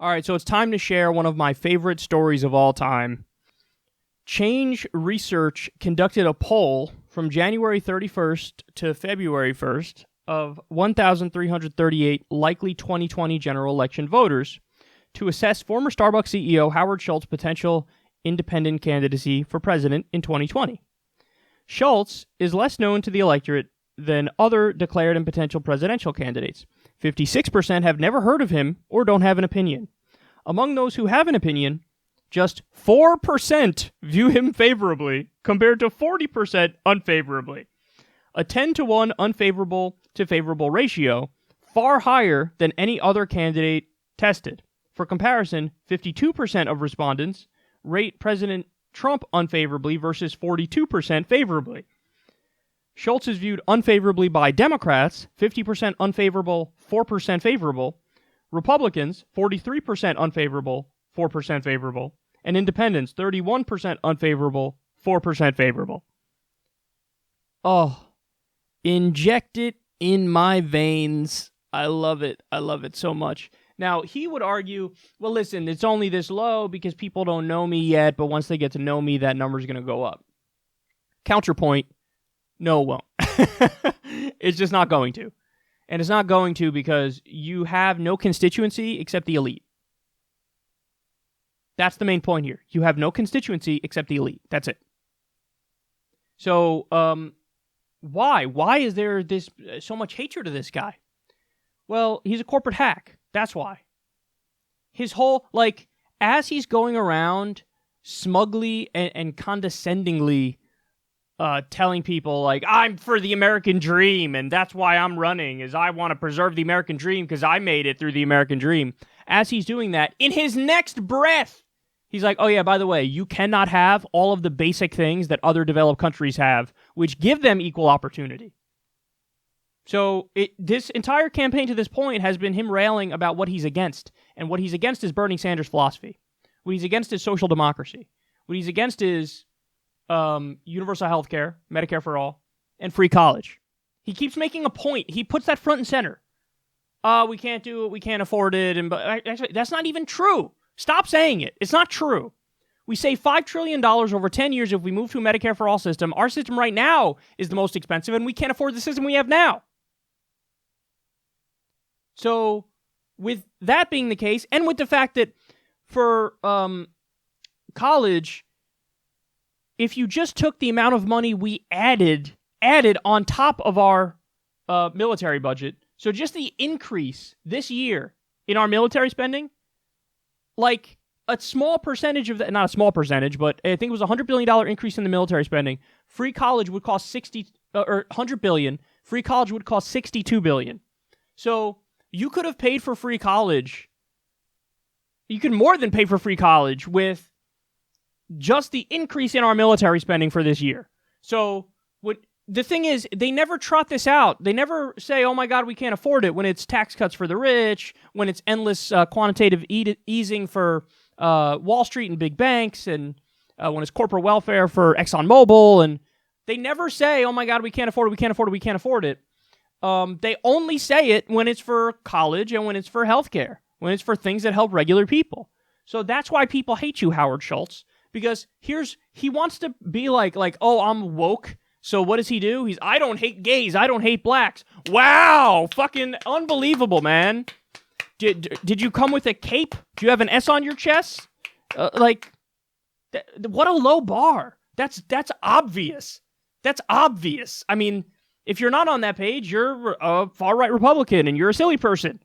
All right, so it's time to share one of my favorite stories of all time. Change Research conducted a poll from January 31st to February 1st of 1,338 likely 2020 general election voters to assess former Starbucks CEO Howard Schultz's potential independent candidacy for president in 2020. Schultz is less known to the electorate than other declared and potential presidential candidates. 56% have never heard of him or don't have an opinion. Among those who have an opinion, just 4% view him favorably, compared to 40% unfavorably. A 10-to-1 unfavorable to favorable ratio, far higher than any other candidate tested. For comparison, 52% of respondents rate President Trump unfavorably versus 42% favorably. Schultz is viewed unfavorably by Democrats, 50% unfavorable, 4% favorable. Republicans, 43% unfavorable, 4% favorable. And independents, 31% unfavorable, 4% favorable. Oh, inject it in my veins. I love it. I love it so much. Now, he would argue, well, listen, it's only this low because people don't know me yet, but once they get to know me, that number's going to go up. Counterpoint, no, it won't. It's just not going to. And it's not going to because you have no constituency except the elite. That's the main point here. You have no constituency except the elite. That's it. So, why? Why is there this so much hatred of this guy? Well, he's a corporate hack. That's why. His whole, as he's going around smugly and condescendingly telling people, I'm for the American dream, and that's why I'm running, is I want to preserve the American dream because I made it through the American dream. As he's doing that, in his next breath, he's like, oh yeah, by the way, you cannot have all of the basic things that other developed countries have, which give them equal opportunity. So this entire campaign to this point has been him railing about what he's against. And what he's against is Bernie Sanders' philosophy. What he's against is social democracy. What he's against is universal health care, Medicare for all, and free college. He keeps making a point. He puts that front and center. We can't do it. We can't afford it. But actually, that's not even true. Stop saying it. It's not true. We save $5 trillion over 10 years if we move to a Medicare for all system. Our system right now is the most expensive, and we can't afford the system we have now. So, with that being the case, and with the fact that for college, if you just took the amount of money we added on top of our military budget, so just the increase this year in our military spending, a small percentage of that, not a small percentage, but I think it was a $100 billion increase in the military spending. Free college would cost $100 billion. Free college would cost $62 billion. So you could have paid for free college. You could more than pay for free college with just the increase in our military spending for this year. So the thing is, they never trot this out. They never say, oh my God, we can't afford it, when it's tax cuts for the rich, when it's endless quantitative easing for Wall Street and big banks, and when it's corporate welfare for ExxonMobil. And they never say, oh my God, we can't afford it, we can't afford it, we can't afford it. They only say it when it's for college and when it's for healthcare, when it's for things that help regular people. So that's why people hate you, Howard Schultz, because he wants to be like, oh, I'm woke. So what does he do? I don't hate gays. I don't hate blacks. Wow. Fucking unbelievable, man. Did you come with a cape? Do you have an S on your chest? What a low bar. That's obvious. That's obvious. I mean, if you're not on that page, you're a far-right Republican and you're a silly person.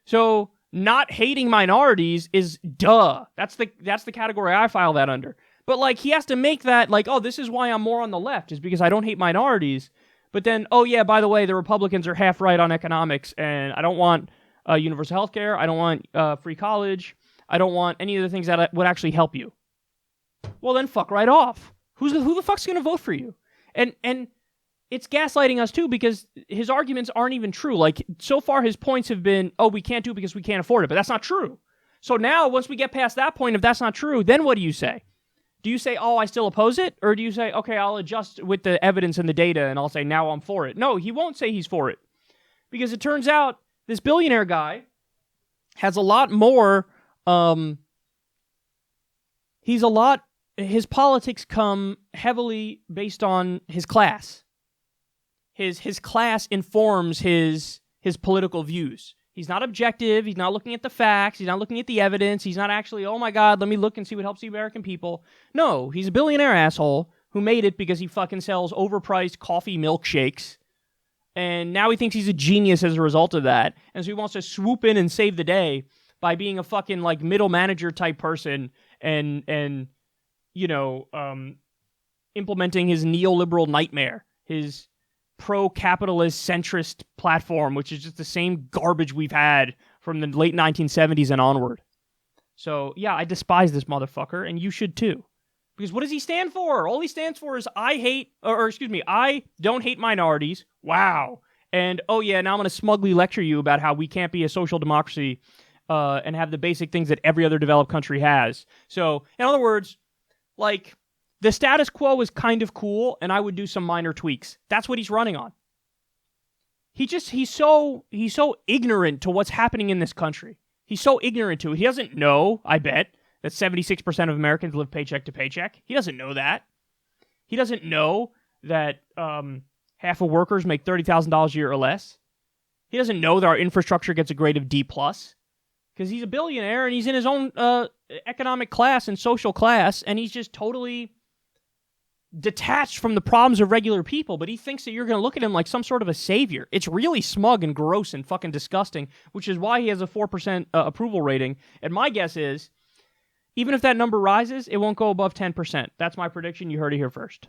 So not hating minorities is duh. That's the category I file that under. But he has to make that oh, this is why I'm more on the left, is because I don't hate minorities. But then, oh yeah, by the way, the Republicans are half right on economics, and I don't want universal health care. I don't want free college. I don't want any of the things that would actually help you. Well, then fuck right off. Who the fuck's going to vote for you? And it's gaslighting us too, because his arguments aren't even true. So far his points have been, oh, we can't do it because we can't afford it, but that's not true. So now, once we get past that point, if that's not true, then what do you say? Do you say, oh, I still oppose it? Or do you say, okay, I'll adjust with the evidence and the data, and I'll say, now I'm for it? No, he won't say he's for it. Because it turns out this billionaire guy has a lot more He's a lot. His politics come heavily based on his class. His class informs his political views. He's not objective. He's not looking at the facts. He's not looking at the evidence. He's not actually, oh my God, let me look and see what helps the American people. No, he's a billionaire asshole who made it because he fucking sells overpriced coffee milkshakes. And now he thinks he's a genius as a result of that. And so he wants to swoop in and save the day by being a fucking like middle manager type person and you know, implementing his neoliberal nightmare, his pro-capitalist centrist platform, which is just the same garbage we've had from the late 1970s and onward. So, yeah, I despise this motherfucker, and you should too. Because what does he stand for? All he stands for is I don't hate minorities. Wow. And, oh yeah, now I'm going to smugly lecture you about how we can't be a social democracy and have the basic things that every other developed country has. So, in other words, like, the status quo is kind of cool, and I would do some minor tweaks. That's what he's running on. He's so ignorant to what's happening in this country. He's so ignorant to it. He doesn't know, I bet, that 76% of Americans live paycheck to paycheck. He doesn't know that. He doesn't know that half of workers make $30,000 a year or less. He doesn't know that our infrastructure gets a grade of D+. Because he's a billionaire and he's in his own economic class and social class, and he's just totally detached from the problems of regular people, but he thinks that you're going to look at him like some sort of a savior. It's really smug and gross and fucking disgusting, which is why he has a 4% approval rating. And my guess is, even if that number rises, it won't go above 10%. That's my prediction. You heard it here first.